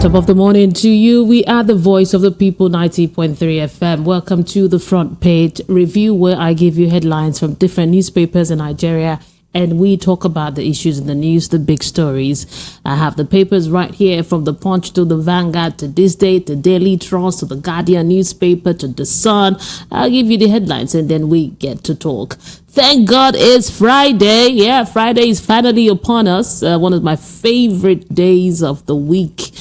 Top of the morning to you. We are the voice of the people, 90.3 FM. Welcome to the front page review, where I give you headlines from different newspapers in Nigeria, and we talk about the issues in the news, the big stories. I have the papers right here, from the Punch to the Vanguard to This Day to Daily Trust to the Guardian newspaper to the Sun. I'll give you the headlines and then we get to talk. Thank God it's Friday. Yeah, Friday is finally upon us. One of my favorite days of the week.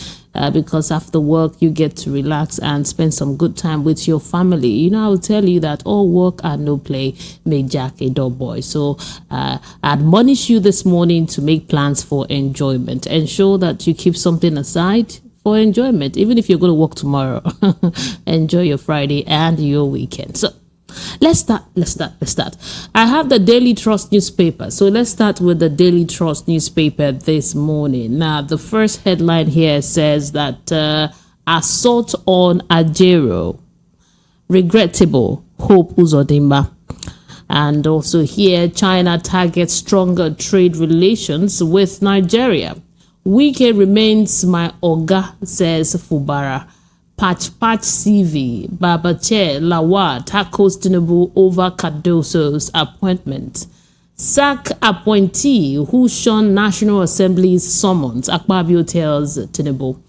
Because after work, you get to relax and spend some good time with your family. You know, I will tell you that all work and no play make Jack a dull boy. So I admonish you this morning to make plans for enjoyment. Ensure that you keep something aside for enjoyment, even if you're going to work tomorrow. Enjoy your Friday and your weekend. So Let's start. I have the Daily Trust newspaper. So let's start with the Daily Trust newspaper this morning. Now, the first headline here says that assault on Ajero. Regrettable. Hope Uzodimma. And also here, China targets stronger trade relations with Nigeria. Wike remains my Oga, says Fubara. Patch CV, Babache Lawal tackles Tinubu over Cardoso's appointment. Sack appointee who shunned National Assembly's summons, Akpabio tells Tinubu.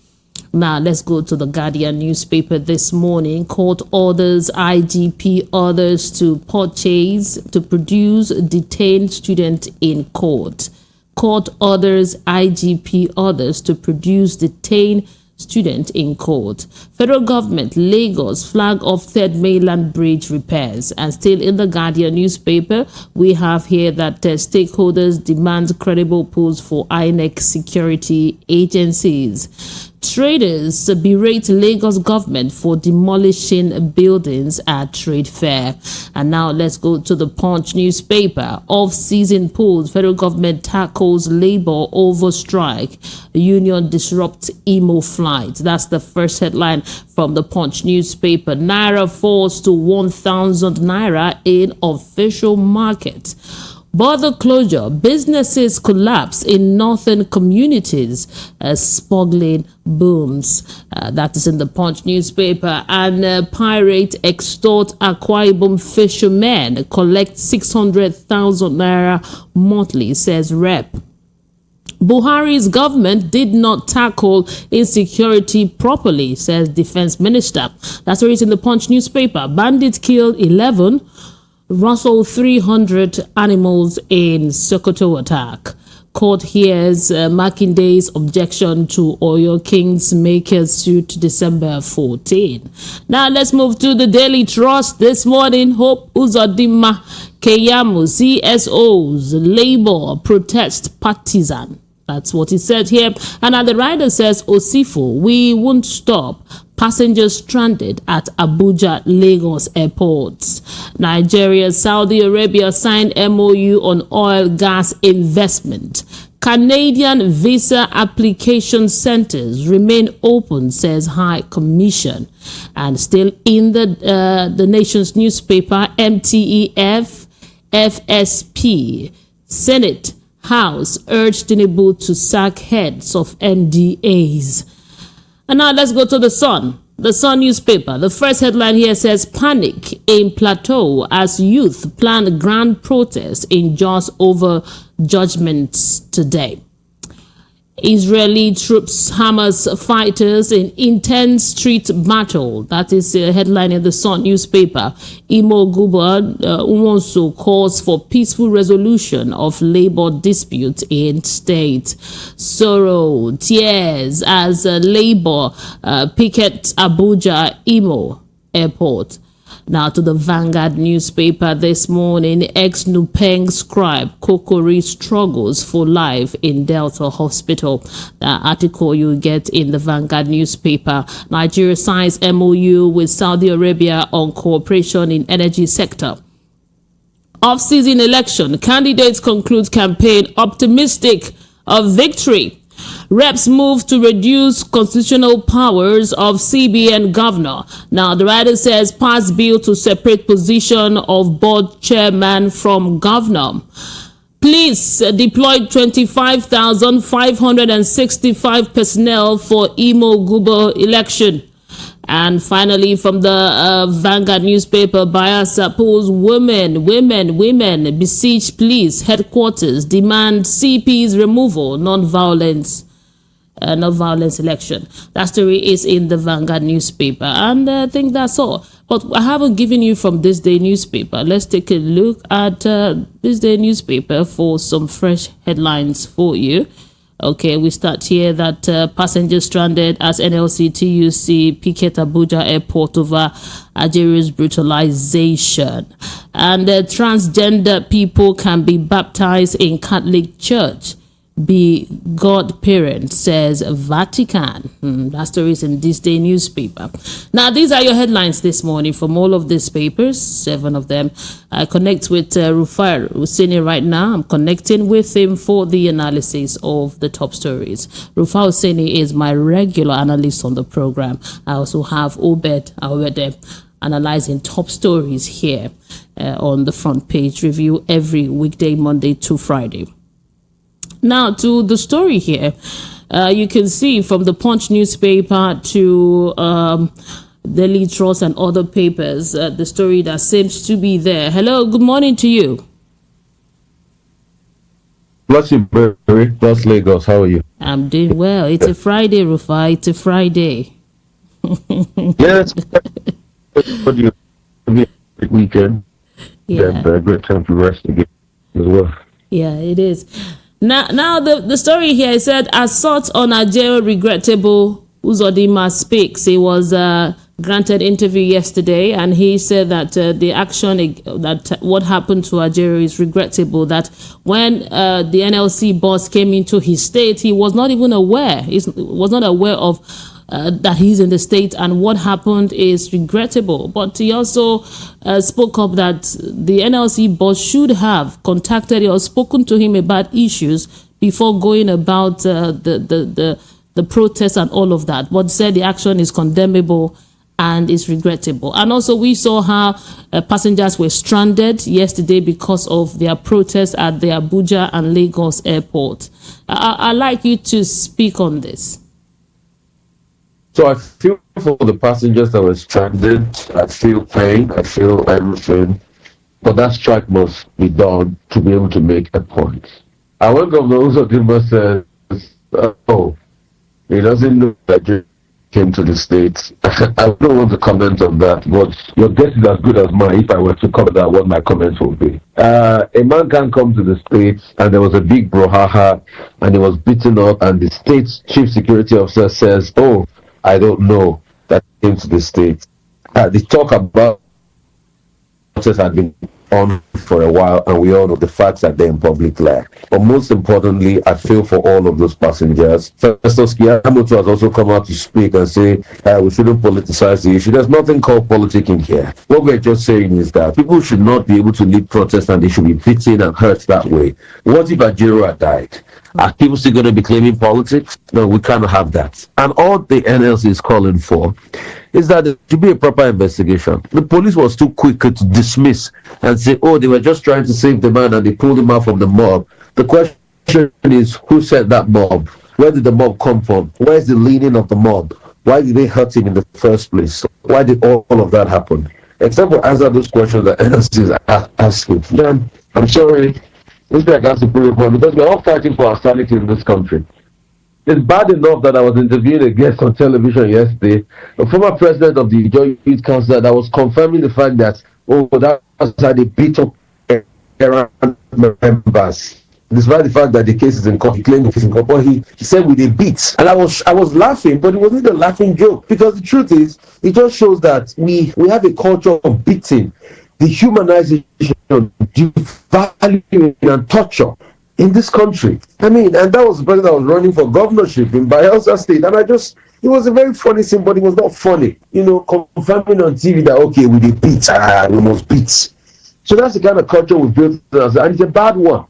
Now, let's go to the Guardian newspaper this morning. Court orders IGP others to produce detained student in court. Court orders IGP others to produce detained student in court. Federal government, Lagos, flag of third mainland bridge repairs. And still in the Guardian newspaper, we have here that stakeholders demand credible polls for INEC security agencies. Traders berate Lagos government for demolishing buildings at trade fair. And now let's go to the Punch newspaper. Off-season polls, federal government tackles labor over strike. Union disrupts Imo flight. That's the first headline from the Punch newspaper. Naira falls to 1,000 Naira in official market. Border closure, businesses collapse in northern communities as smuggling booms. That is in the Punch newspaper. And pirate extort Akwa Ibom fishermen, collect 600,000 Naira monthly, says Rep. Buhari's government did not tackle insecurity properly, says Defense Minister. That's what it's in the Punch newspaper. Bandits killed 11. Rustle 300 animals in Sokoto attack. Court hears Makinde's objection to Oyo King's Makers suit December 14. Now let's move to the Daily Trust this morning. Hope Uzodimma, Keyamu, CSOs, Labour protest partisan. That's what he said here. And the writer says, Osifo, we won't stop. Passengers stranded at Abuja, Lagos airports. Nigeria, Saudi Arabia signed MOU on oil gas investment. Canadian visa application centers remain open, says High Commission. And still in the nation's newspaper, MTEF, FSP, Senate, House urged Tinubu to sack heads of MDAs. And now let's go to the Sun. The Sun newspaper. The first headline here says, panic in Plateau as youth plan grand protest in Jos over judgments today. Israeli troops Hamas fighters in intense street battle. That is a headline in the Sun newspaper. Imo Guba Uwonso calls for peaceful resolution of labor dispute in state. Sorrow, tears as labor picket Abuja Imo airport. Now to the Vanguard newspaper this morning. Ex-Nupeng scribe Kokori struggles for life in Delta Hospital. The article you get in the Vanguard newspaper. Nigeria signs MOU with Saudi Arabia on cooperation in energy sector. Off-season election. Candidates conclude campaign optimistic of victory. Reps move to reduce constitutional powers of CBN governor. Now, the writer says, pass bill to separate position of board chairman from governor. Police deployed 25,565 personnel for Imo Gubo election. And finally, from the Vanguard newspaper, Bayelsa polls women besiege police headquarters, demand CP's removal, non-violence election. That story is in the Vanguard newspaper, and I think that's all. But I haven't given you from this day newspaper. Let's take a look at this day newspaper for some fresh headlines for you. Okay, we start here that passengers stranded as NLC TUC picket Abuja airport over Ajero's brutalization. And transgender people can be baptized in Catholic Church. Be godparent, says Vatican. That story is in this day newspaper. Now, these are your headlines this morning from all of these papers, 7 of them. I connect with Rufai Oseni right now. I'm connecting with him for the analysis of the top stories. Rufai Oseni is my regular analyst on the program. I also have Obed Awede analyzing top stories here on the front page review every weekday, Monday to Friday. Now, to the story here, you can see from the Punch newspaper to Daily Trust and other papers, the story that seems to be there. Hello, good morning to you. Bless you, Barry. Bless Lagos. How are you? I'm doing well. It's a Friday, Rufai. It's a Friday. Yes. What do you have a weekend? Yeah. A great time to rest again as well. Yeah, it is. Now the story here said, assault on Ajero regrettable. Uzodimma speaks. He was granted interview yesterday, and he said that the action that what happened to Ajero is regrettable. That when the NLC boss came into his state, he was not even aware. He was not aware of that he's in the state, and what happened is regrettable. But he also spoke up that the NLC boss should have contacted or spoken to him about issues before going about the protests and all of that. But said the action is condemnable and is regrettable. And also we saw how passengers were stranded yesterday because of their protests at the Abuja and Lagos airport. I'd like you to speak on this. So I feel for the passengers that were stranded. I feel pain. I feel everything. But that strike must be done to be able to make a point. And when Governor Uzodimma says, he doesn't know that you came to the States, I don't want to comment on that, but your guess is as good as mine if I were to cover that, what my comments would be. A man can come to the States, and there was a big brouhaha, and he was beaten up, and the state's chief security officer says, I don't know that came to the States. The talk about process had been on for a while, and we all know the facts that they're in public lie. But most importantly, I feel for all of those passengers. Festus Kiamutu has also come out to speak and say we shouldn't politicize the issue. There's nothing called politicking here. What we're just saying is that people should not be able to lead protests, and they should be beaten and hurt that way. What if Ajero had died? Are people still going to be claiming politics? No, we can't have that. And all the NLC is calling for is that there should be a proper investigation. The police was too quick to dismiss and say, they were just trying to save the man and they pulled him out from the mob. The question is, who set that mob? Where did the mob come from? Where is the leaning of the mob? Why did they hurt him in the first place? Why did all of that happen? Except for answer those questions that NLC is asking. Then, I'm sorry. This guy has to prove a point because we're all fighting for our sanity in this country. It's bad enough that I was interviewing a guest on television yesterday, a former president of the Joint Youth Council, that was confirming the fact that, that was how they beat up members. Despite the fact that the case is in court, he claimed it's in court, but he said with a beat. And I was laughing, but it wasn't a laughing joke. Because the truth is, it just shows that we have a culture of beating, dehumanization, devaluing and torture in this country. I mean, and that was the president that was running for governorship in Bayelsa State. And it was a very funny scene, but it was not funny. Confirming on TV that, we did beat, we must beat. So that's the kind of culture we've built, and it's a bad one.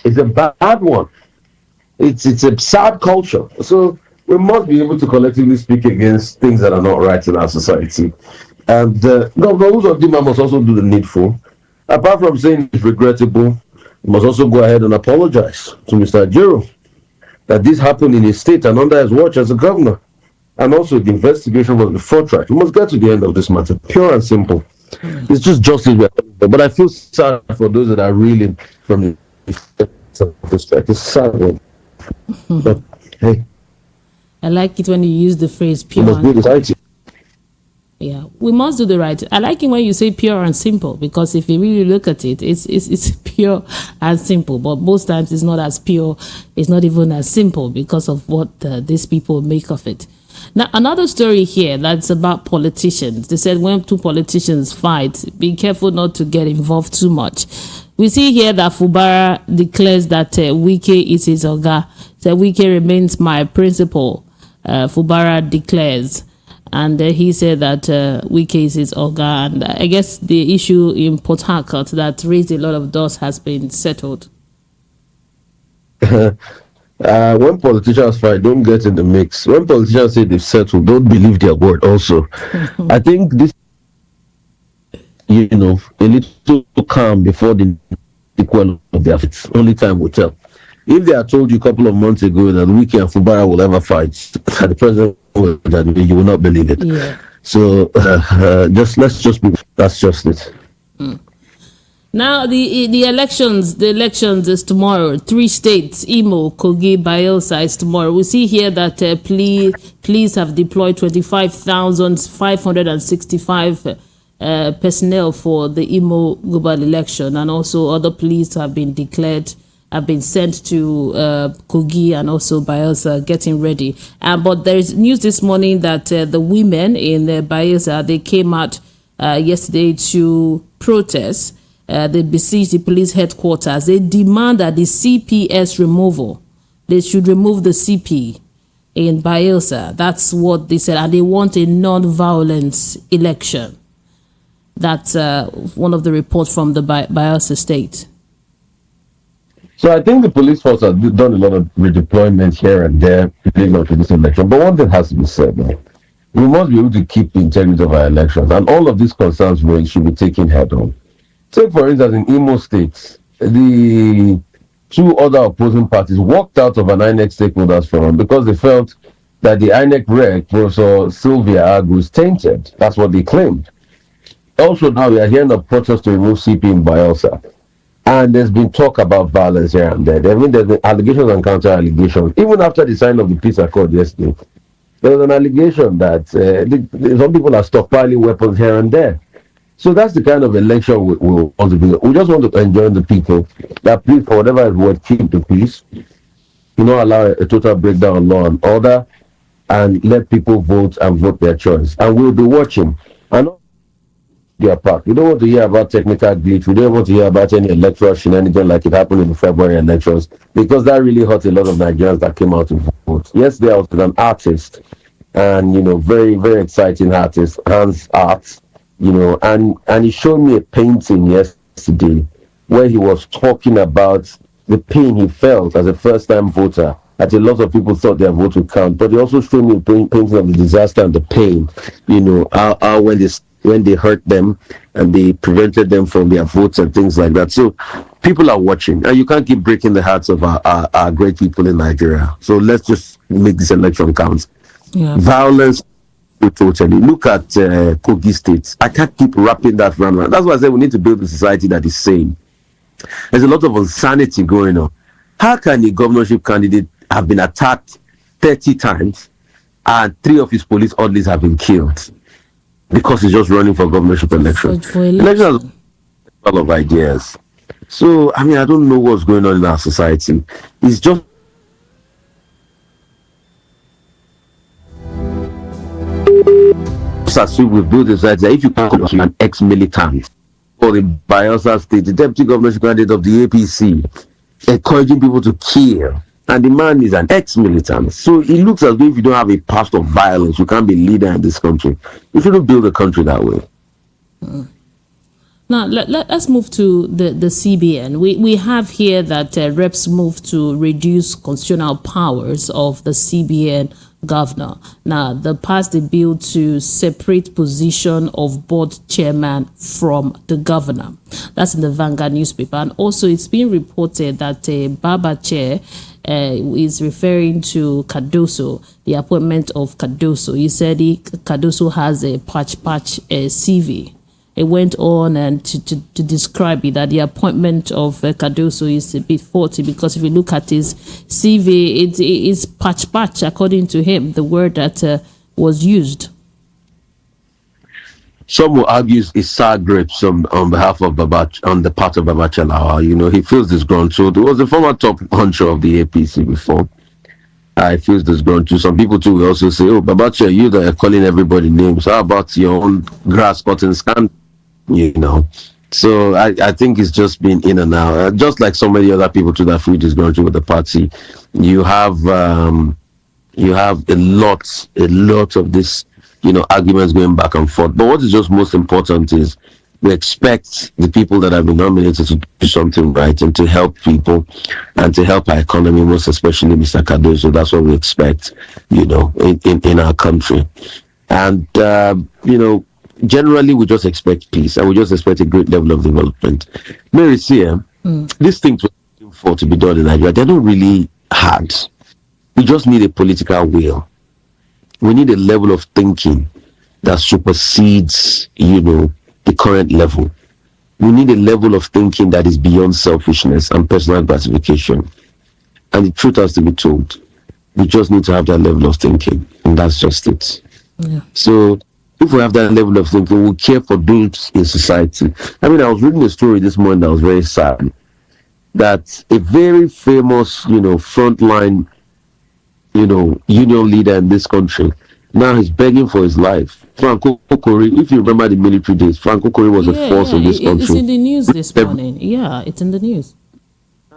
It's a bad one. It's a sad culture. So we must be able to collectively speak against things that are not right in our society. And Governor Uzodimma must also do the needful. Apart from saying it's regrettable, must also go ahead and apologize to Mr. Ajero that this happened in his state and under his watch as a governor. And also the investigation was before trial. We must get to the end of this matter, pure and simple. It's just justice. But I feel sad for those that are reeling from the effects of the strike. It's sad. But hey, I like it when you use the phrase pure. We must do the right. Yeah, we must do the right. I like it when you say pure and simple, because if you really look at it, it's pure and simple. But most times it's not as pure. It's not even as simple because of what these people make of it. Now, another story here that's about politicians. They said when two politicians fight, be careful not to get involved too much. We see here that Fubara declares that Wike is his oga. So Wike remains my principal. Fubara declares. And he said that Wike is his oga. And I guess the issue in Port Harcourt that raised a lot of dust has been settled. When politicians fight, don't get in the mix. When politicians say they've settled, don't believe their word also. I think this, a little calm before the equal of their fights. Only time will tell. If they had told you a couple of months ago that Wike and Fubara will ever fight, the president you will not believe it. Yeah. So let's just be. That's just it. Now the elections is tomorrow. 3 states: Imo, Kogi, Bayelsa is tomorrow. We see here that police have deployed 25,565 personnel for the Imo global election, and also other police have been sent to Kogi and also Bayelsa, getting ready. But there is news this morning that the women in Bayelsa, they came out yesterday to protest. They besieged the police headquarters. They demand that the CPS removal. They should remove the CP in Bayelsa. That's what they said. And they want a non-violence election. That's one of the reports from the Bayelsa state. So I think the police force has done a lot of redeployment here and there leading up to this election. But one thing has to be said now. We must be able to keep the integrity of our elections. And all of these concerns should be taken head on. Take, for instance, in Imo State, the 2 other opposing parties walked out of an INEC stakeholders forum because they felt that the INEC rec, Professor Sylvia Agu, is tainted. That's what they claimed. Also, now we are hearing of protests to remove CP in Bayelsa. And there's been talk about violence here and there. There's been allegations and counter-allegations. Even after the sign of the peace accord yesterday, there was an allegation that some people are stockpiling weapons here and there. So that's the kind of election we want to do. We just want to enjoin the people that please, for whatever is worth, keep the peace. Allow a total breakdown of law and order, and let people vote and vote their choice. And we'll be watching. And their part. We don't want to hear about technical glitch. We don't want to hear about any electoral shenanigans like it happened in the February elections, because that really hurt a lot of Nigerians that came out to vote. Yesterday I was with an artist, and very, very exciting artist, Hans Art. And he showed me a painting yesterday where he was talking about the pain he felt as a first-time voter, that a lot of people thought their vote would count. But he also showed me a painting of the disaster and the pain, how when they hurt them and they prevented them from their votes and things like that. So people are watching, and you can't keep breaking the hearts of our great people in Nigeria. So let's just make this election count. Yeah. Violence. Totally. Look at Kogi State. I can't keep wrapping that round. That's why I said we need to build a society that is sane. There's a lot of insanity going on. How can a governorship candidate have been attacked 30 times and 3 of his police orderlies have been killed because he's just running for governorship election? Elections are full of ideas. So, I don't know what's going on in our society. It's just as we build this idea. If you can't call an ex-militant or the Bayelsa State, the deputy governorship candidate of the APC, encouraging people to kill, and the man is an ex-militant. So it looks as though if you don't have a past of violence, you can't be leader in this country. You shouldn't build a country that way. Now, let's move to the CBN. We have here that reps move to reduce constitutional powers of the CBN governor. Now, they passed a bill to separate position of board chairman from the governor. That's in the Vanguard newspaper. And also, it's been reported that Baba Chair is referring to Cardoso, the appointment of Cardoso. He said Cardoso has a patch CV. It went on and to describe it, that the appointment of Cardoso is a bit faulty, because if you look at his CV, it is patch, according to him, the word that was used. Some will argue it's sour grapes on behalf of on the part of Babacha Lawa. You know, he feels disgruntled. He was a former top honcho of the APC before. He feels disgruntled. Some people too will also say, "Oh, Babacha, you that are calling everybody names. How about your own grass cutting scandal?" You know. So I think it's just been in and out. Just like so many other people too that feel disgruntled with the party. You have a lot of this, you know, arguments going back and forth. But what is just most important is we expect the people that have been nominated to do something right and to help people and to help our economy, most especially Mr. Cardoso. That's what we expect, you know, in our country. And, you know, generally we just expect peace and we just expect a great level of development. Mary, see, these things we're looking for to be done in Nigeria, they're not really hard. We just need a political will. We need a level of thinking that supersedes, you know, the current level. We need a level of thinking that is beyond selfishness and personal gratification. And the truth has to be told. We just need to have that level of thinking, and that's just it. Yeah. So if we have that level of thinking, we'll care for those in society. I mean, I was reading a story this morning that was very sad, that a very famous, you know, frontline, you know, union leader in this country, now he's begging for his life. Franco Kori, if you remember the military days, Franco Kori was a force in this country. It's in the news this morning. Yeah, it's in the news.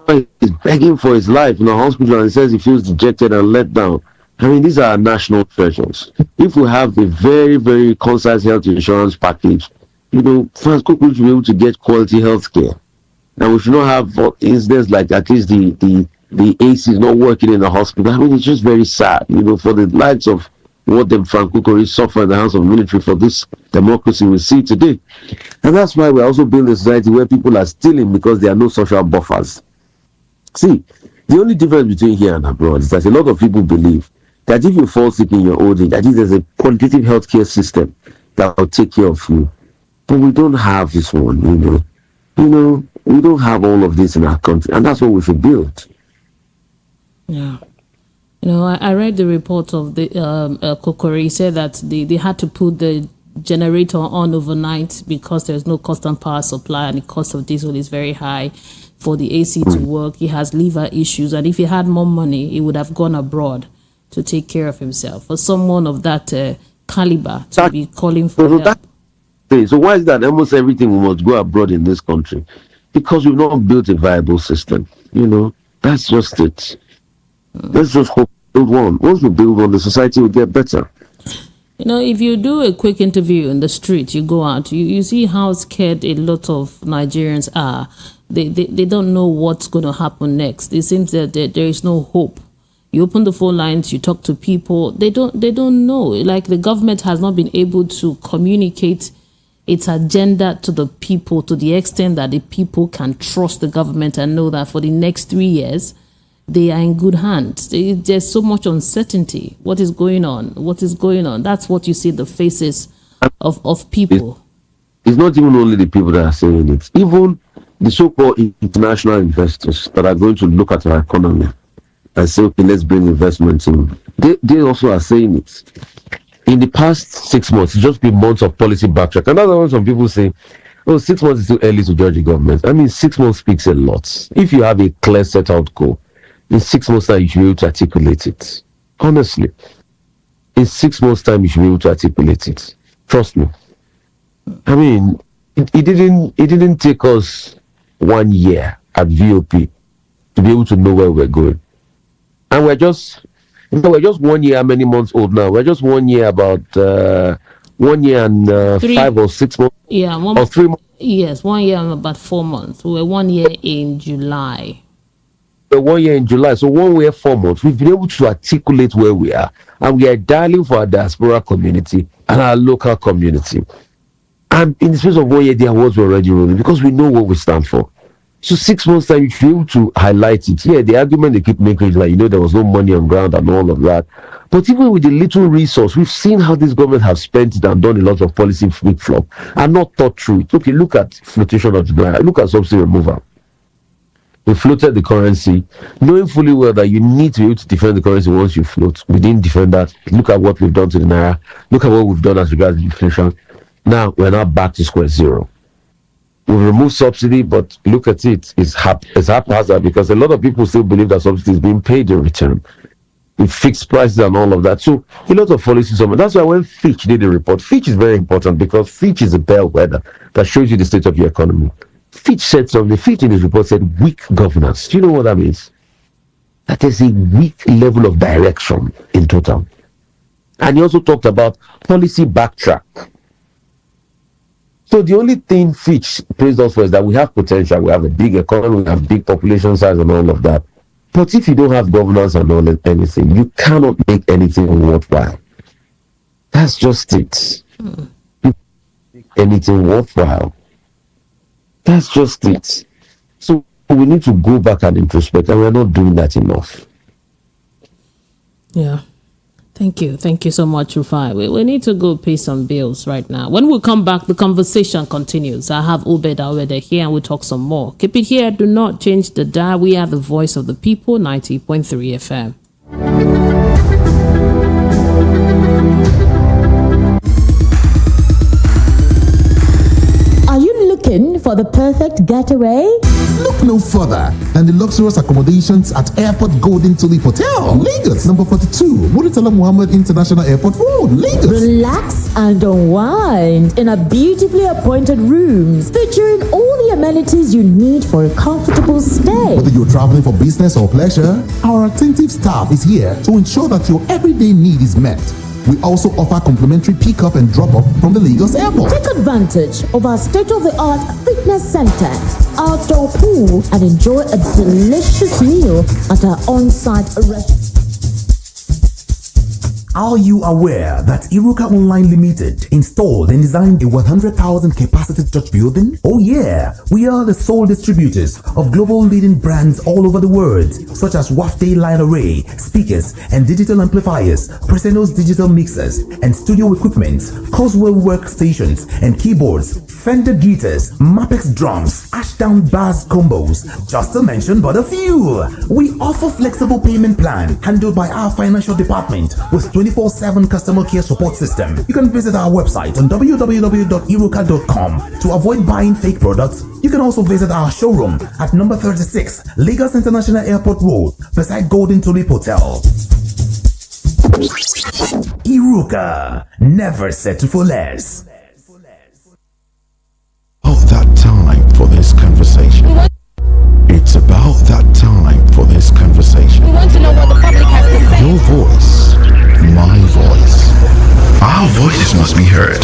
Now he's begging for his life in the hospital, and he says he feels dejected and let down. I mean, these are national treasures. If we have a very, very concise health insurance package, you know, Franco Kori should be able to get quality health care. And we should not have incidents like at least the AC is not working in the hospital. I mean, it's just very sad, you know, for the lives of what the Franco Kori suffer in the hands of military for this democracy we see today. And that's why we're also building a society where people are stealing because there are no social buffers. See, the only difference between here and abroad is that a lot of people believe that if you fall sick in your old age, that there's a quantitative healthcare system that will take care of you. But we don't have this one, you know. You know, we don't have all of this in our country, and that's what we should build. Yeah. You know, I read the report of the Kokori. He said that they had to put the generator on overnight because there's no constant power supply and the cost of diesel is very high for the AC to work. He has liver issues, and if he had more money, he would have gone abroad to take care of himself. For someone of that caliber to be calling for help. So why is that almost everything we must go abroad in this country? Because we've not built a viable system. You know, that's just it. Let's just hope we build one. Once we build one, the society will get better. You know, if you do a quick interview in the street, you go out, you see how scared a lot of Nigerians are. They don't know what's going to happen next. It seems that there is no hope. You open the phone lines, you talk to people, they don't know. Like, the government has not been able to communicate its agenda to the people to the extent that the people can trust the government and know that for the next 3 years, they are in good hands. There's so much uncertainty. What is going on? What is going on? That's what you see the faces of people. It's not even only the people that are saying it. Even the so-called international investors that are going to look at our economy and say, okay, let's bring investment in. They also are saying it. In the past 6 months, it's just been months of policy backtrack. And that's why some people say, oh, 6 months is too early to judge the government. I mean, 6 months speaks a lot. If you have a clear set out goal, in 6 months' time, you should be able to articulate it. Honestly. In 6 months' time, you should be able to articulate it. Trust me. I mean, it didn't take us 1 year at VOP to be able to know where we're going. And we're just 1 year, how many months old now? We're just 1 year, about 1 year and 5 or 6 months. Yeah, or 3 months. Yes, 1 year and about 4 months. We're 1 year in July. 1 year in July, so 1 year, 4 months, we've been able to articulate where we are, and we are dialing for our diaspora community and our local community. And in the space of 1 year, the awards were already rolling because we know what we stand for. So 6 months time, you should be able to highlight it. Yeah, the argument they keep making is like, there was no money on ground and all of that. But even with the little resource, we've seen how this government have spent it and done a lot of policy flip-flop and not thought through it. Okay, look at flotation of the naira. Look at subsidy removal. We floated the currency, knowing fully well that you need to be able to defend the currency once you float. We didn't defend that. Look at what we've done to the naira. Look at what we've done as regards inflation. Now, we're now back to square zero. We removed subsidy, but look at it. It's haphazard because a lot of people still believe that subsidy is being paid in return. We fixed prices and all of that. So a lot of policies. That's why when Fitch did the report, Fitch is very important because Fitch is a bellwether that shows you the state of your economy. Fitch said something. Fitch in his report said weak governance. Do you know what that means? That there's a weak level of direction in total. And he also talked about policy backtrack. So the only thing Fitch praised us for is that we have potential, we have a big economy, we have big population size and all of that. But if you don't have governance and all anything, you cannot make anything worthwhile. That's just it. You make anything worthwhile. That's just it. So we need to go back and introspect, and we're not doing that enough. Yeah. Thank you. Thank you so much, Rufai. We need to go pay some bills right now. When we come back, the conversation continues. I have Obed Awede here and we'll talk some more. Keep it here. Do not change the dial. We are the voice of the people, 90.3 FM. Are you looking for the perfect getaway? Look no further than the luxurious accommodations at Airport Golden Tulip Hotel, Lagos, number 42, Muritala Muhammad International Airport Road, Lagos. Relax and unwind in a beautifully appointed rooms featuring all the amenities you need for a comfortable stay. Whether you're traveling for business or pleasure, our attentive staff is here to ensure that your everyday need is met. We also offer complimentary pick-up and drop-off from the Lagos airport. Take advantage of our state-of-the-art fitness center, outdoor pool, and enjoy a delicious meal at our on-site restaurant. Are you aware that Iruka Online Limited installed and designed a 100,000 capacity church building? Oh yeah, we are the sole distributors of global leading brands all over the world, such as Wafday Line Array, speakers and digital amplifiers, Preseno's digital mixers and studio equipment, Coswell workstations and keyboards, Fender guitars, Mapex drums, Ashdown bass combos, just to mention but a few. We offer flexible payment plan handled by our financial department with 24/7 customer care support system. You can visit our website on www.iruka.com to avoid buying fake products. You can also visit our showroom at number 36 Lagos International Airport Road beside Golden Tulip Hotel. Iruka, never settle for less. Oh, that time for this conversation. It's about that time for this conversation. We want to know what the public has to say. Your voice, my voice. Our voices must be heard.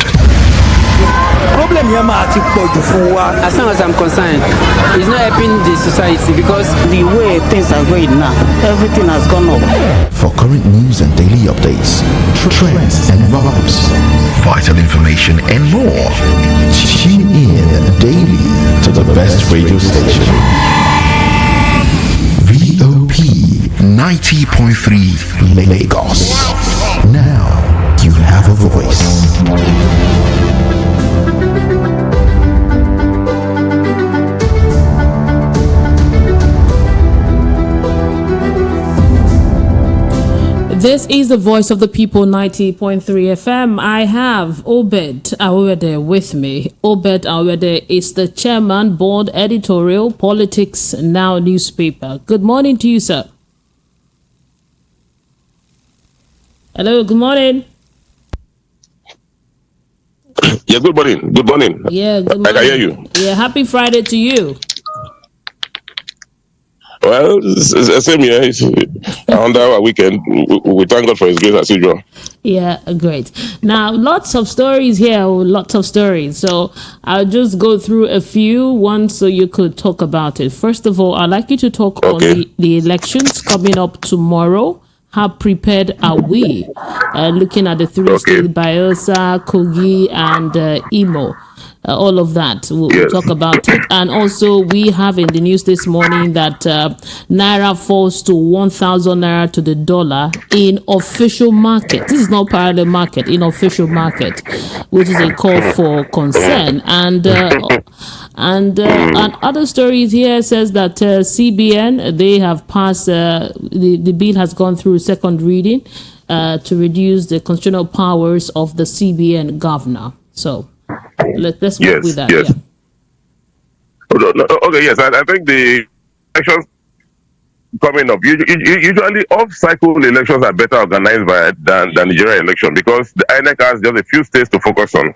Problem here, as far as I'm concerned, it's not helping the society because the way things are going now, everything has gone up. For current news and daily updates, trends and vibes, vital information and more, tune in daily to the best radio station. VOP 90.3 Lagos. Now you have a voice. This is the voice of the people, 90.3 FM. I have Obed Awede with me. Obed Awede is the chairman, board editorial, Politics Now newspaper. Good morning to you, sir. Hello, good morning. Yeah, good morning. Good morning. Yeah, good morning. I can hear you. Yeah, happy Friday to you. Well, same here. under our weekend. We thank God for His grace as usual. Yeah, great. Now, lots of stories here, lots of stories. So I'll just go through a few ones so you could talk about it. First of all, I'd like you to talk on the elections coming up tomorrow. How prepared are we? Looking at the three states, Bayelsa, Kogi, and Imo. All of that. We'll talk about it. And also, we have in the news this morning that Naira falls to 1,000 Naira to the dollar in official market. This is not parallel market, in official market, which is a call for concern. And other stories here says that CBN, they have passed, the bill has gone through second reading to reduce the constitutional powers of the CBN governor. So, let's work with that. Yes. Yeah. Okay, yes. I think the elections coming up, usually off-cycle elections are better organized than the Nigeria election because the INEC has just a few states to focus on.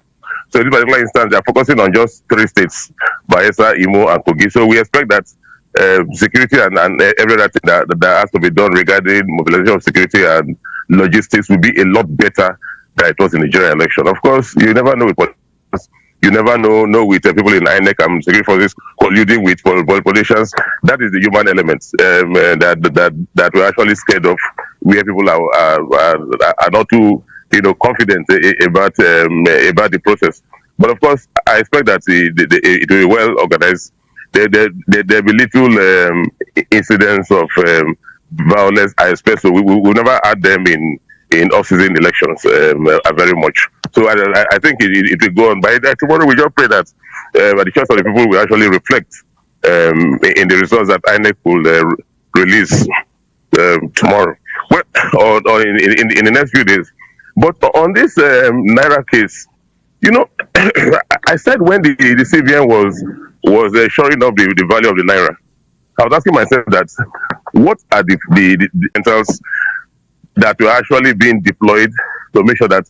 So in this particular instance, they are focusing on just 3 states, Bayelsa, Imo, and Kogi. So we expect that security and every other thing that has to be done regarding mobilization of security and logistics will be a lot better than it was in the Nigeria election. Of course, you never know with politicians. You never know with people in INEC and security forces colluding with politicians. That is the human element that we're actually scared of, where people are not too confident about the process. But of course, I expect that it will be well organized. There will be little incidents of violence. I expect so. We will never add them in off-season elections very much. So I think it will go on. But tomorrow we just pray that the choice of the people will actually reflect in the results that INEC will release tomorrow, or in the next few days. But on this Naira case, I said when the CBN was showing up the value of the Naira, I was asking myself that what are the centers that were actually being deployed to make sure that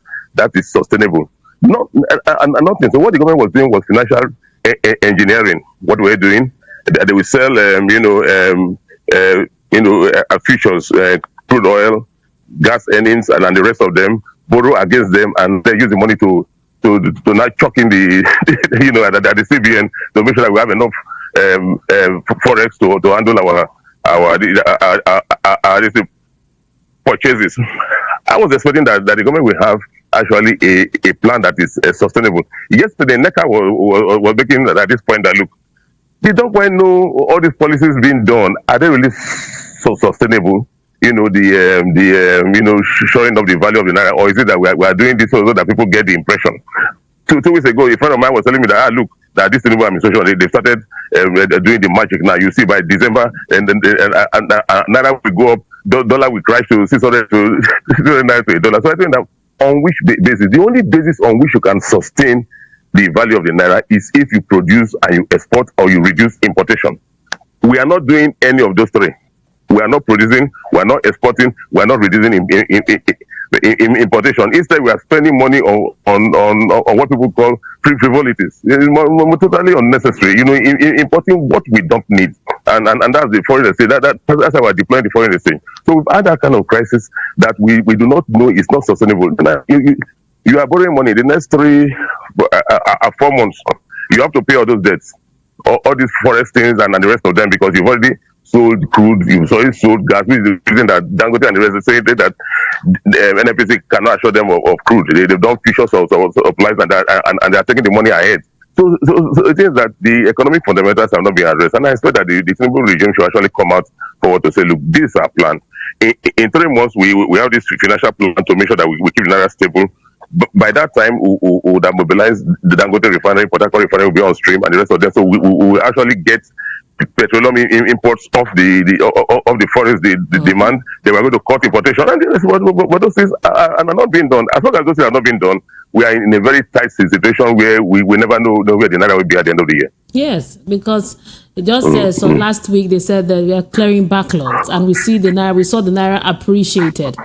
is sustainable. Nothing. So what the government was doing was financial engineering. What we're doing, they will sell, futures, crude oil, gas earnings, and the rest of them, borrow against them, and they use the money to not chuck in the at the CBN to make sure that we have enough forex to handle our purchases. I was expecting that the government will have actually a plan that is sustainable. Yesterday, NECA was making at this point that, look, they don't quite know all these policies being done. Are they really so sustainable? Showing of the value of the Naira, or is it that we are doing this so that people get the impression? Two weeks ago, a friend of mine was telling me that, look, that this Tinubu administration, they started doing the magic now. You see, by December, and Naira will go up, dollar will crash to 600 to $600 to $1. So I think that on which basis, the only basis on which you can sustain the value of the Naira is if you produce and you export or you reduce importation. We are not doing any of those three. We are not producing, we are not exporting, we are not reducing importation. Instead, we are spending money on what people call frivolities. It's totally unnecessary. Importing what we don't need, and that's the foreign exchange. That's how we're deploying the foreign exchange. So we've had that kind of crisis that we do not know is not sustainable. You are borrowing money. The next 3 or 4 months, you have to pay all those debts, all these forex things, and the rest of them, because you've already sold crude, you've already sold gas, which is the reason that Dangote and the rest say that the NNPC cannot assure them of crude. They've done futures of supplies and they are taking the money ahead. So it is that the economic fundamentals have not been addressed, and I expect that the Tinubu regime should actually come out forward to say, look, this is our plan. In 3 months, we have this financial plan to make sure that we keep the Naira stable. But by that time, we would have mobilized the Dangote refinery, Port Harcourt refinery will be on stream, and the rest of them. So we will actually get petroleum imports of the forest, the demand. They were going to cut importation, and but those things are not being done. As long as those things are not being done, we are in a very tight situation where we never know where the Naira will be at the end of the year. Yes, because just so last week they said that we are clearing backlogs, and we saw the Naira appreciated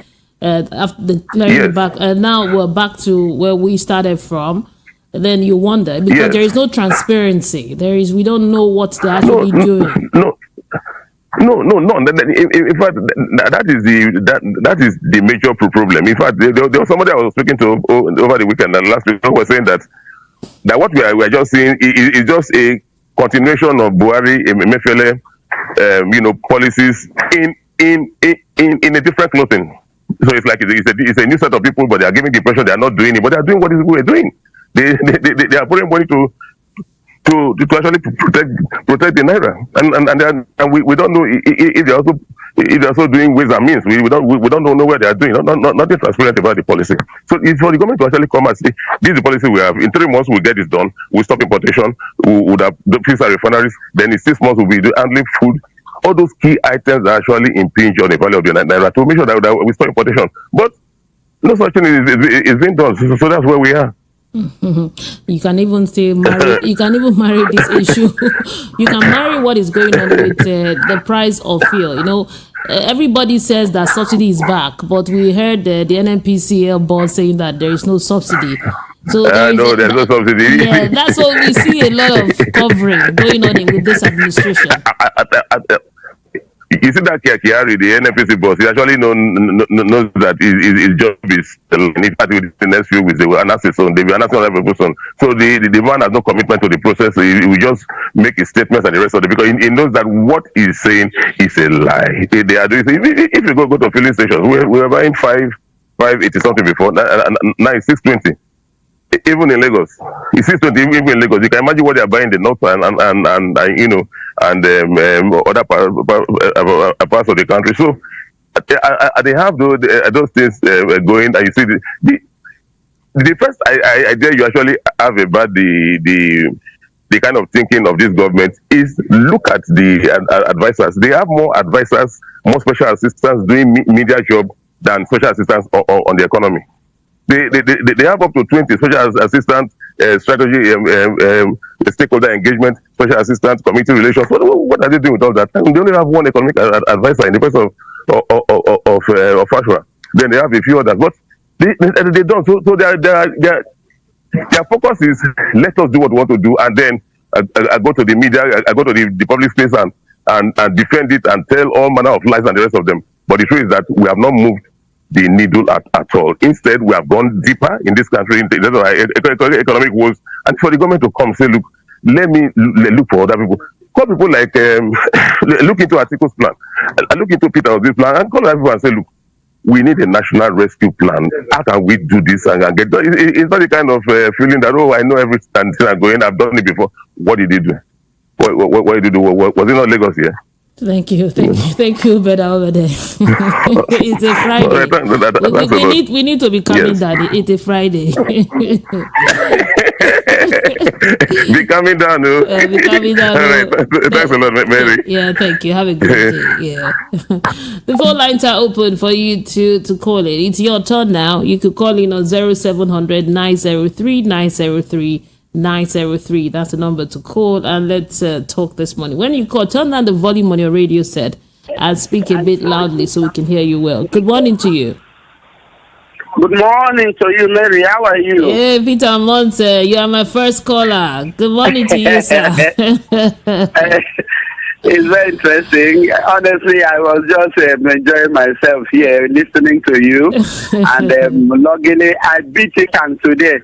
after the clearing back. Now we're back to where we started from. Then you wonder, because there is no transparency. We don't know what they're actually doing. No. In fact, that is the major problem. In fact, there was somebody I was speaking to over the weekend and last week who was saying that what we are just seeing is just a continuation of Buhari, Emefiele, policies in a different clothing. So it's like it's a new set of people, but they are giving the impression they are not doing it, but they are doing what we're doing. They are putting money to actually protect the naira, and we don't know if they're also doing ways and means. We don't know where they are doing. Nothing transparent about the policy. So it's for the government to actually come and say, this is the policy we have. In 3 months we'll get this done. We'll stop importation. We would have fixed our refineries. Then in 6 months we'll be handling food. All those key items that actually impinge on the value of the naira to make sure that we stop importation. But no such thing is being done. So that's where we are. You can even say marry. You can even marry this issue. You can marry what is going on with the price of fuel. Everybody says that subsidy is back, but we heard the NNPCL board saying that there is no subsidy. So there's no subsidy. Yeah, that's what we see a lot of covering going on with this administration. You see that Kiari, the NNPC boss, he actually knows that his job is in fact with the next few weeks they will announce it soon. They will announce it every soon. So the man has no commitment to the process. So he will just make his statements and the rest of it because he knows that what he's saying is a lie. They are doing. If you go to filling stations, we were buying 580 something before. Now it's 620. Even in Lagos, it's 620. Even in Lagos, you can imagine what they are buying in the north and other parts of the country. So they have those things going, and you see the first idea you actually have about the kind of thinking of this government is look at the advisors. They have more advisors, more special assistants doing media job than special assistants on the economy. They have up to 20 special assistants, strategy, stakeholder engagement, special assistants, community relations. What are they doing with all that? They only have one economic advisor in the person of Ashwa. Then they have a few others, but they don't. So their focus is let us do what we want to do, and then I go to the media, I go to the public space and defend it and tell all manner of lies and the rest of them. But the truth is that we have not moved the needle at all. Instead, we have gone deeper in this country into economic woes, and for the government to come say, look, let me look for other people. Call people like look into Atiko's plan, look into Peter Obi's plan, and call everyone and say, look, we need a national rescue plan. How can we do this and get done? It's not the kind of feeling that I know everything I'm going. I've done it before. What did he do? What did he do? Was it not Lagos here? Thank you, better over there. It's a Friday. We need to be coming down. It's a Friday. Be coming down, no? Be coming down. All right. Thanks a lot, Mary. Yeah, thank you. Have a good day. Yeah. The phone lines are open for you to call it. It's your turn now. You could call in on 0700 903 903. 903. That's the number to call, and let's talk this morning. When you call, turn down the volume on your radio set and speak a bit loudly so we can hear you well. Good morning to you. Good morning to you, Mary. How are you? Hey, Peter Monte, you are my first caller. Good morning to you, sir. It's very interesting. Honestly, I was just enjoying myself here, listening to you, and logging in. I beat it and today.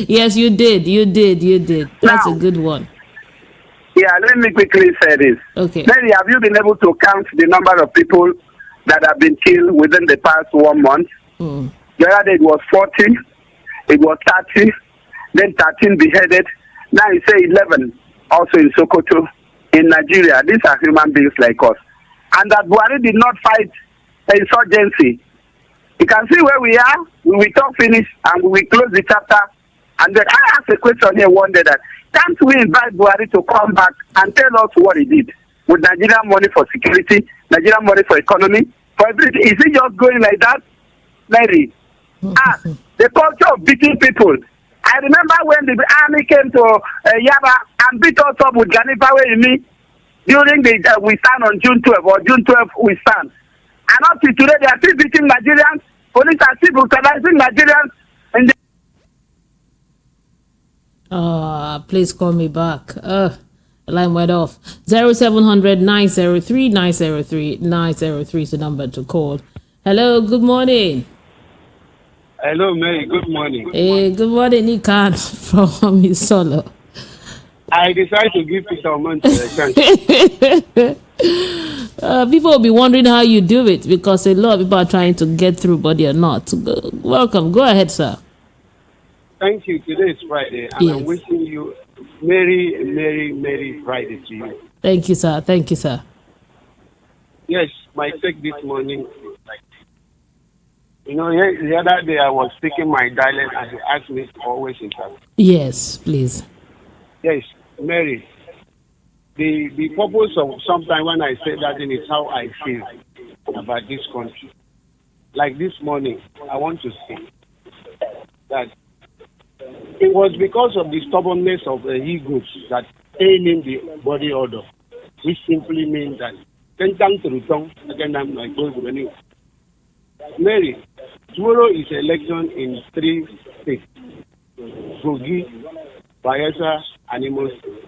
Yes, you did. That's a good one. Yeah, let me quickly say this. Okay. Mary, have you been able to count the number of people that have been killed within the past 1 month? The other day it was 40, it was 30, then 13 beheaded. Now you say 11 also in Sokoto. In Nigeria, these are human beings like us. And that Buhari did not fight insurgency. You can see where we are. We will talk finish and we will close the chapter. And then I asked a question here one day that, can't we invite Buhari to come back and tell us what he did with Nigerian money for security, Nigerian money for economy, for everything? Is he just going like that? Mary, the culture of beating people. I remember when the army came to Yaba and beat us up with Ganifawe Imi during the we stand on June 12th or June 12th we stand. And up to today they are still beating Nigerians. Police are still brutalizing Nigerians. And please call me back. The line went off. 0700 903 903 903 is the number to call. Hello, good morning. Hello, Mary. Good morning. Hey, good morning, Ikan from Isolo. I decided to give Peter Omonti a chance. People will be wondering how you do it because a lot of people are trying to get through, but they're not. Welcome. Go ahead, sir. Thank you. Today is Friday, and yes. I'm wishing you Merry Friday to you. Thank you, sir. Thank you, sir. Yes, my take this morning. You know, the other day I was speaking my dialect and you asked me to always interrupt. Yes, please. Yes, Mary. The purpose of sometimes when I say that thing is how I feel about this country. Like this morning, I want to say that it was because of the stubbornness of the egos that ailing the body order, which simply means that Mary, tomorrow is election in 3 states: Kogi, Bayelsa, and Imo State.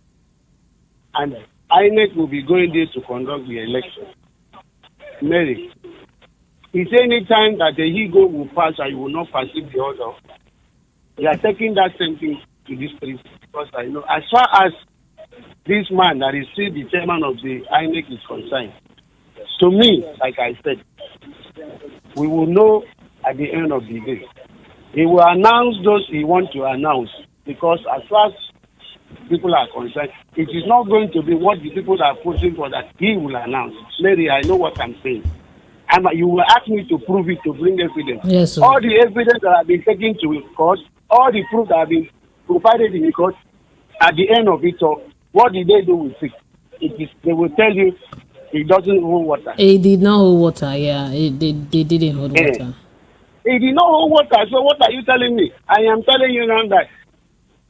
And INEC will be going there to conduct the election. Mary, is any time that the ego will pass and you will not perceive the order, you are taking that same thing to this place, because I know as far as this man that is still the chairman of the INEC is concerned, to me, like I said, we will know at the end of the day. He will announce those he wants to announce, because as far as people are concerned, it is not going to be what the people are pushing for that he will announce. Mary, I know what I'm saying. And you will ask me to prove it, to bring evidence. Yes, sir. All the evidence that have been taken to court, all the proof that have been provided in the court, at the end of it all, what did they do with it? They will tell you it doesn't hold water. It did not hold water, yeah. They didn't hold water. It did not hold water, so what are you telling me? I am telling you now that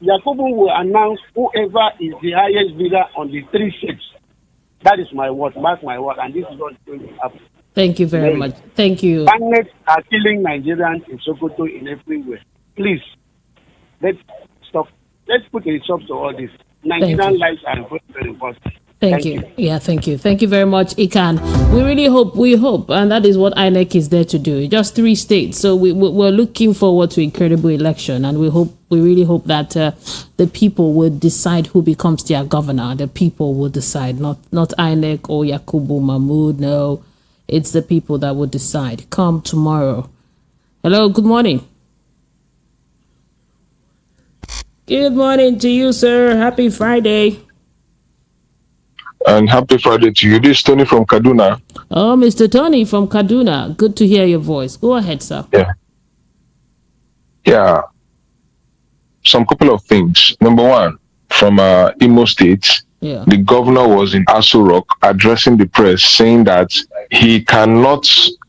Yakubu will announce whoever is the highest bidder on the 3 seats. That is my word, mark my word, and this is what is going to happen. Thank you very much. Thank you. Bandits are killing Nigerians in Sokoto in everywhere. Please, let's stop. Let's put a stop to all this. Nigerian lives are very important. Thank you. Yeah, thank you. Thank you very much, Ikan. We hope, and that is what INEC is there to do. Just 3 states. So we're looking forward to a credible election, and we really hope that the people will decide who becomes their governor. The people will decide, not INEC or Yakubu Mahmood. No, it's the people that will decide. Come tomorrow. Hello, good morning. Good morning to you, sir. Happy Friday. And happy Friday to you. This is Tony from Kaduna. Oh, Mr. Tony from Kaduna. Good to hear your voice. Go ahead, sir. Yeah. Some couple of things. Number one, from Imo State, the governor was in Aso Rock addressing the press, saying that he cannot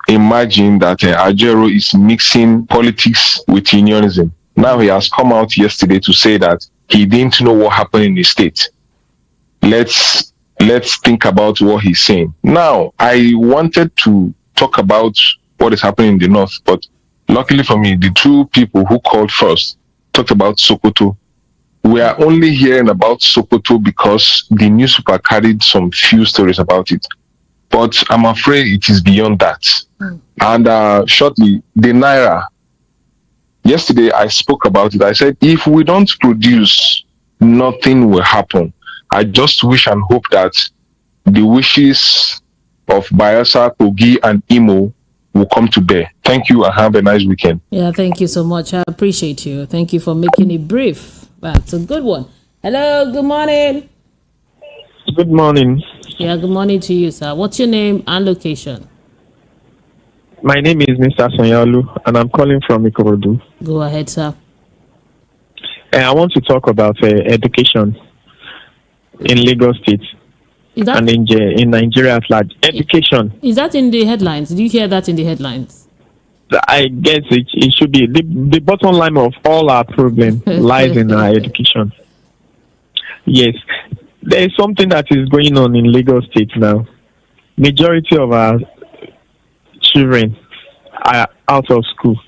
imagine that Ajero is mixing politics with unionism. Now he has come out yesterday to say that he didn't know what happened in the state. Let's think about what he's saying. Now, I wanted to talk about what is happening in the north, but luckily for me, the 2 people who called first talked about Sokoto. We are only hearing about Sokoto because the newspaper carried some few stories about it. But I'm afraid it is beyond that. And shortly, the Naira. Yesterday, I spoke about it. I said, if we don't produce, nothing will happen. I just wish and hope that the wishes of Bayelsa, Kogi, and Imo will come to bear. Thank you and have a nice weekend. Yeah, thank you so much. I appreciate you. Thank you for making it brief. That's a good one. Hello, good morning. Good morning. Yeah, good morning to you, sir. What's your name and location? My name is Mr. Sonyalu, and I'm calling from Ikorodu. Go ahead, sir. I want to talk about education in Lagos State and in Nigeria at large. Education. Is that in the headlines? Did you hear that in the headlines? I guess it should be. The bottom line of all our problem lies in our education. Yes. There is something that is going on in Lagos State now. Majority of our children are out of school.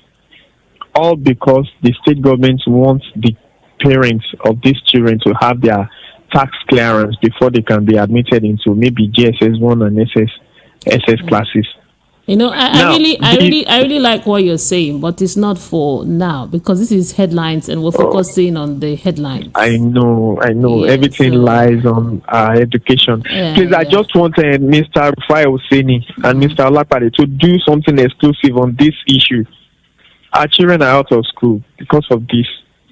All because the state government wants the parents of these children to have their tax clearance before they can be admitted into maybe GSS1 and SS classes. You know, I really like what you're saying, but it's not for now because this is headlines and we're focusing on the headlines. I know. Yeah, Everything lies on education. Please, I just want Mr. Rufai Oseni and Mr. Olapade to do something exclusive on this issue. Our children are out of school because of this.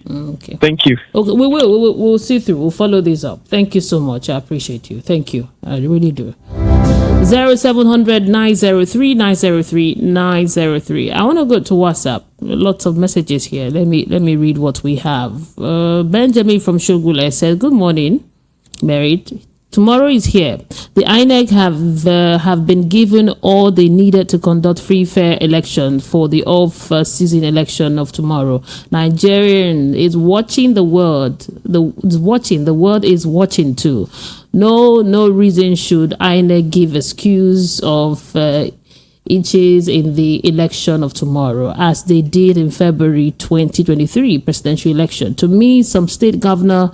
Okay. Thank you. Okay, we'll see through. We'll follow this up. Thank you so much. I appreciate you. Thank you. I really do. 0700 903 903 903. I want to go to WhatsApp. Lots of messages here. Let me read what we have. Benjamin from Shogule said, "Good morning, married. Tomorrow is here. The INEC have been given all they needed to conduct free, fair election for the off-season election of tomorrow. Nigerian is watching the world. The world is watching too. No reason should INEC give excuse of inches in the election of tomorrow, as they did in February 2023 presidential election. To me, some state governor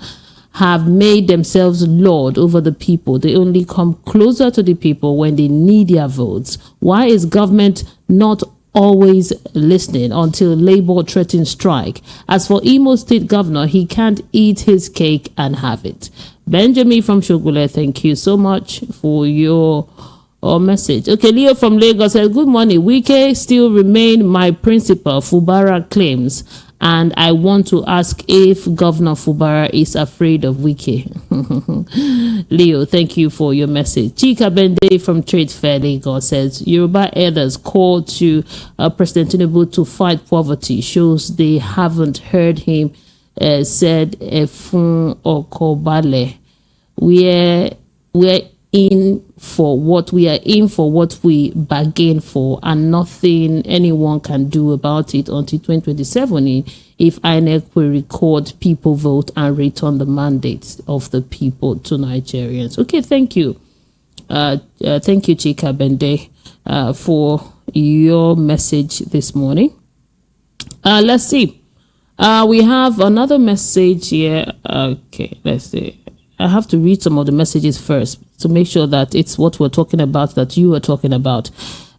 have made themselves lord over the people. They only come closer to the people when they need their votes. Why is government not always listening until Labour threatens strike? As for Imo State Governor, he can't eat his cake and have it." Benjamin from Shogule, thank you so much for your message. Okay, Leo from Lagos said, "Good morning. Wike still remain my principal," Fubara claims. "And I want to ask if Governor Fubara is afraid of Wike." Leo, thank you for your message. Chika Bende from Trade Fair Lagos says, "Yoruba elders call to President Tinubu to fight poverty shows they haven't heard him," said Efun Okobale. We're in for what we bargain for, and nothing anyone can do about it until 2027 if INEC will record people vote and return the mandates of the people to Nigerians. Okay, thank you. Thank you, Chika Bende, for your message this morning. Let's see. We have another message here. Okay, let's see. I have to read some of the messages first to make sure that it's what we're talking about, that you are talking about.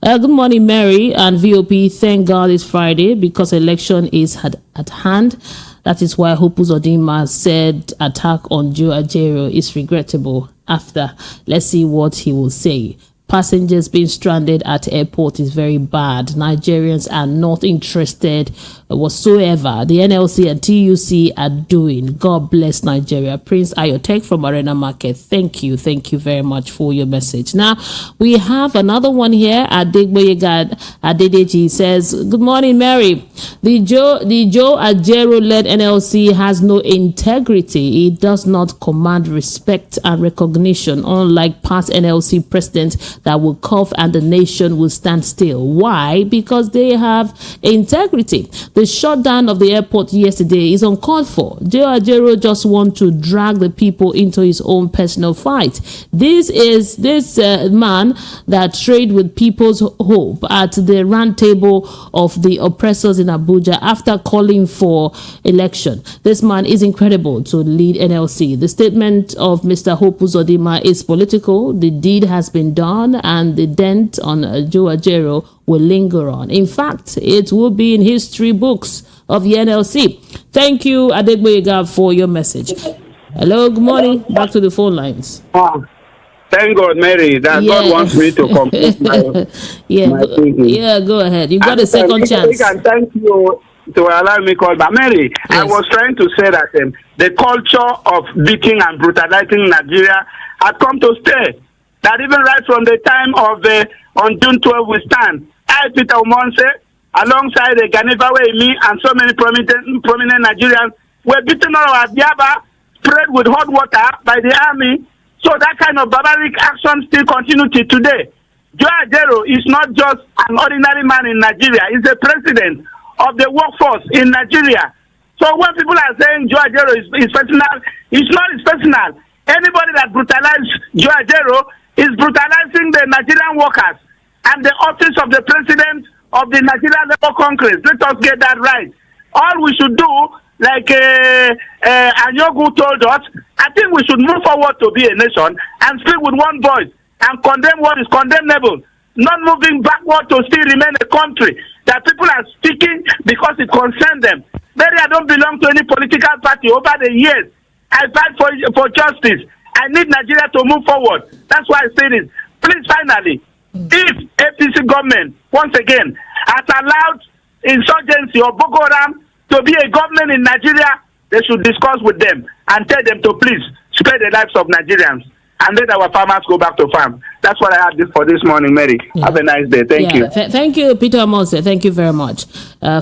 Good morning, Mary and VOP. Thank God it's Friday because election is at hand. That is why Uzodimma said attack on Joe Ajero is regrettable. After, let's see what he will say. Passengers being stranded at airport is very bad. Nigerians are not interested whatsoever. The NLC and TUC are doing. God bless Nigeria. Prince Ayotek from Arena Market. Thank you very much for your message. Now we have another one here. Adegboyega Adedeji says, "Good morning, Mary. The Joe Ajero led NLC has no integrity. It does not command respect and recognition, unlike past NLC presidents that will cough and the nation will stand still. Why? Because they have integrity. The shutdown of the airport yesterday is uncalled for. Joe Ajero just wants to drag the people into his own personal fight. This is man that trade with people's hope at the round table of the oppressors in Abuja after calling for election. This man is incredible to lead NLC. The statement of Mr. Hope Uzodimma is political. The deed has been done and the dent on Joe Ajero will linger on. In fact, it will be in history books of the NLC." Thank you, Adegboyega, for your message. Hello, good morning. Back to the phone lines. Thank God, Mary, that God wants me to complete my thinking. Yeah, go ahead. You got a second chance. And thank you to allow me call back. Mary, yes. I was trying to say that the culture of beating and brutalizing Nigeria had come to stay. That even right from the time of on June 12 we stand. I, Peter Omonse, alongside Ganivawe Emi and so many prominent Nigerians were beaten all over Diaba, sprayed with hot water by the army. So that kind of barbaric action still continues till today. Joe Ajero is not just an ordinary man in Nigeria. He's the president of the workforce in Nigeria. So when people are saying Joe Ajero is personal, it's not his personal. Anybody that brutalizes Joe Ajero is brutalizing the Nigerian workers and the office of the president of the Nigerian Labour Congress. Let us get that right. All we should do, like Anyogu told us, I think we should move forward to be a nation and speak with one voice and condemn what is condemnable. Not moving backward to still remain a country that people are speaking because it concerns them. Maybe I don't belong to any political party. Over the years, I fight for justice. I need Nigeria to move forward. That's why I say this. Please, finally, if APC government, once again, has allowed insurgency or Boko Haram to be a government in Nigeria, they should discuss with them and tell them to please spare the lives of Nigerians and let our farmers go back to farm. That's what I had for this morning, Mary. Yeah. Have a nice day. Thank you. Thank you, Peter Mose. Thank you very much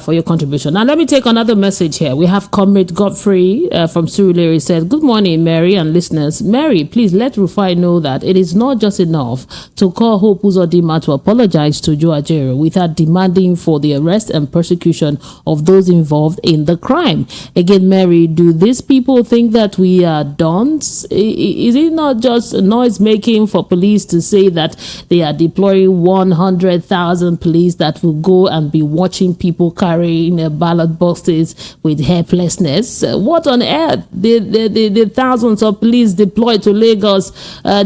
for your contribution. Now, let me take another message here. We have Comrade Godfrey from Surulere. He said, good morning, Mary and listeners. Mary, please let Rufai know that it is not just enough to call Hope Uzodimma to apologize to Joe Ajero without demanding for the arrest and persecution of those involved in the crime. Again, Mary, do these people think that we are done? Is it not just noise making for police to say that they are deploying 100,000 police that will go and be watching people carrying ballot boxes with helplessness? What on earth the thousands of police deployed to Lagos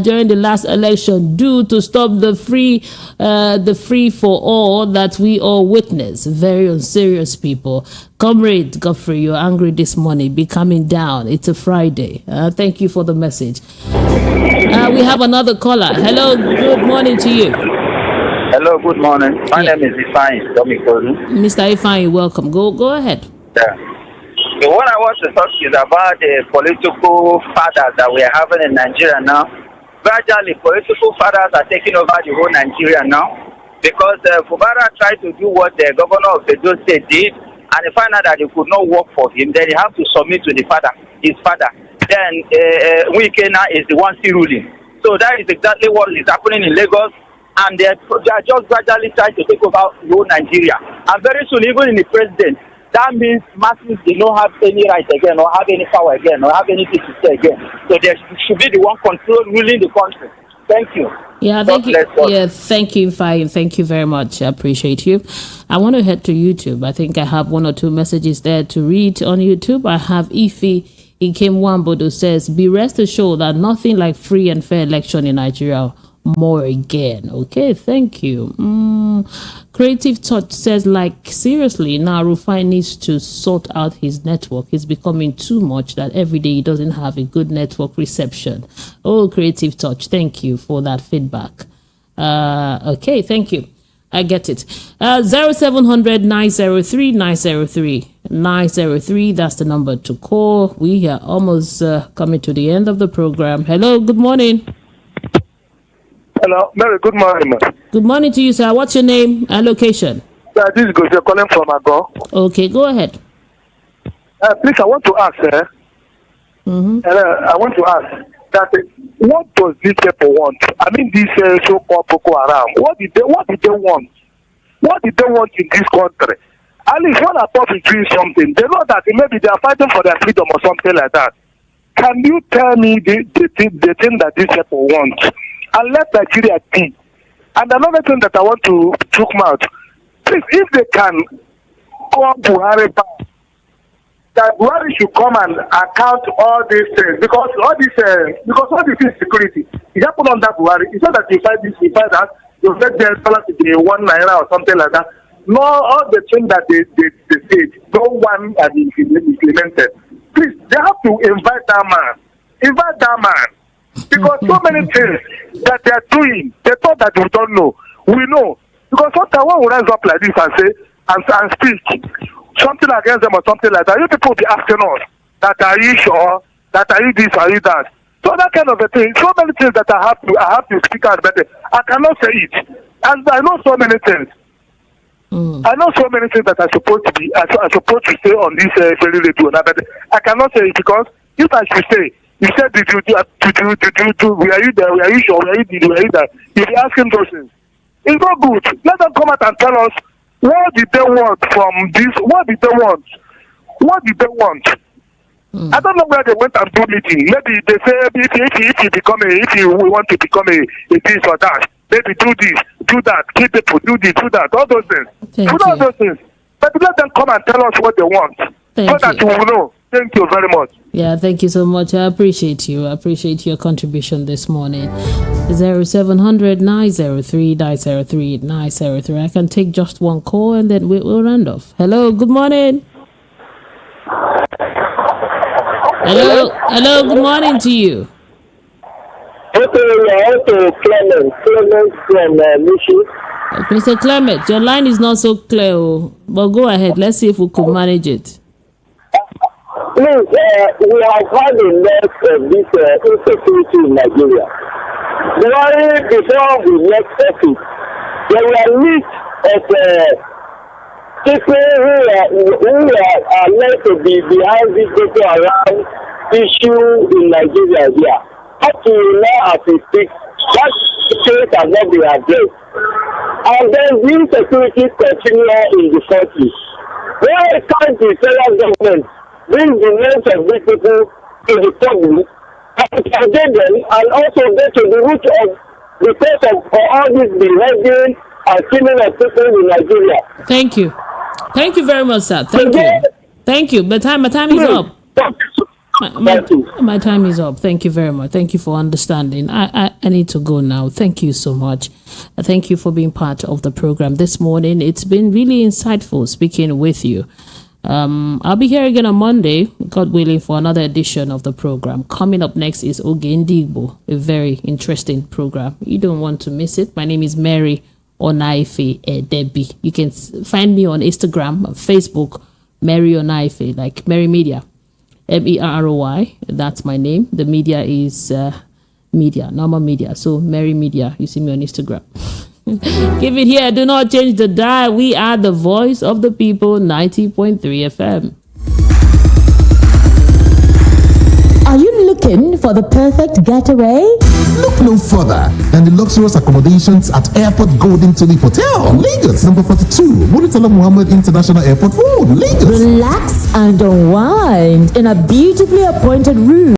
during the last election do to stop the free for all that we all witness? Very unserious people. Comrade Godfrey, you're angry this morning. Be coming down. It's a Friday. Thank you for the message. We have another caller. Hello, good morning to you. Hello, good morning. My name is Ifeanyi. Mr. Ifeanyi, welcome. Go ahead. Yeah. So what I want to talk is about the political fathers that we are having in Nigeria now. Gradually, political fathers are taking over the whole Nigeria now because Fubara tried to do what the governor of Edo State did, and he found out that it could not work for him. Then he have to submit to his father. Then Wike now is the one still ruling. So that is exactly what is happening in Lagos, and they are just gradually trying to take over the whole Nigeria. And very soon, even in the president, that means masses do not have any right again, or have any power again, or have anything to say again. So there should be the one control ruling the country. Thank you. Yeah, thank you. Yeah, thank you, Ifeanyi. Thank you very much. I appreciate you. I want to head to YouTube. I think I have one or two messages there to read on YouTube. I have Ife Ikemwambodo says, be rest assured that nothing like free and fair election in Nigeria more again. Okay, thank you. Creative Touch says, like, seriously, now Rufai needs to sort out his network. It's becoming too much that every day he doesn't have a good network reception. Oh, Creative Touch, thank you for that feedback. Okay, thank you. I get it. 0700 903 903 903. That's the number to call. We are almost coming to the end of the program. Hello, good morning. Hello, Mary, good morning. Good morning to you, sir. What's your name and location? This is Gosha calling from Ajero. Okay, go ahead. Please, I want to ask, I want to ask that what does these people want? I mean, these so-called Boko Haram. What did they want? What did they want in this country? At least one apart is doing something. They know that maybe they are fighting for their freedom or something like that. Can you tell me the thing that these people want? And let Nigeria be. And another thing that I want to talk about, please, if they can call Buhari back, that Buhari should come and account all these things because all this insecurity is happened under Buhari. It's not that you fight this, you fight that, you let their dollar to be 1 naira or something like that. No, all the things that they did, no one has implemented. Please, they have to invite that man. Invite that man. Because so many things that they are doing, they thought that we don't know. We know. Because sometimes when we rise up like this and say, and speak something against them or something like that, you people will be asking us, that are you sure? That are you this, are you that? So that kind of a thing. So many things that I have to speak out better. I cannot say it. And I know so many things. I know so many things that are supposed to be, are supposed to say on this very radio. But I cannot say it because if I should say, you said, were you there? Were you sure? Were you that? You'll be asking those things. It's not good. Let them come out and tell us what did they want from this? What did they want? What did they want? I don't know where they went and do meeting. Maybe they say if you want to become a this or that, maybe do this, do that, keep people, do this, do that, all those things. All those things. But let them come and tell us what they want. So that we will know. Thank you very much. Yeah, thank you so much. I appreciate you. I appreciate your contribution this morning. 0700 903 903 903. I can take just one call and then we'll round off. Hello, good morning. Hello, good morning to you. Okay, Clement from Michi. Mr. Clement, your line is not so clear, but go ahead. Let's see if we could manage it. Please, we have had a lot of this insecurity in Nigeria. Before we left office, there were a list of people who are meant to be behind this Boko Haram issue in Nigeria here. Up to now, as we speak, that case has not been addressed. And then the insecurity continue in the country. Why can't the federal government bring the names of these people to the public and target them and also get to the root of the cause of all this behavior and killing of people in Nigeria? Thank you. Thank you very much, sir. Thank you. But my time is up. My time is up. Thank you very much. Thank you for understanding. I need to go now. Thank you so much. Thank you for being part of the program this morning. It's been really insightful speaking with you. I'll be here again on Monday, God willing, for another edition of the program. Coming up next is Ogendigbo, a very interesting program. You don't want to miss it. My name is Mary Onaife Debbie. You can find me on Instagram, Facebook, Mary Onaife, like Mary Media, MERROY. That's my name. The media is media, normal media. So Mary Media. You see me on Instagram. Keep it here. Do not change the dial. We are the voice of the people, 90.3 FM. Are you looking for the perfect getaway? Look no further than the luxurious accommodations at Airport Golden Tulip Hotel, Lagos, number 42, Muritala Muhammad International Airport Road, Lagos. Relax and unwind in a beautifully appointed room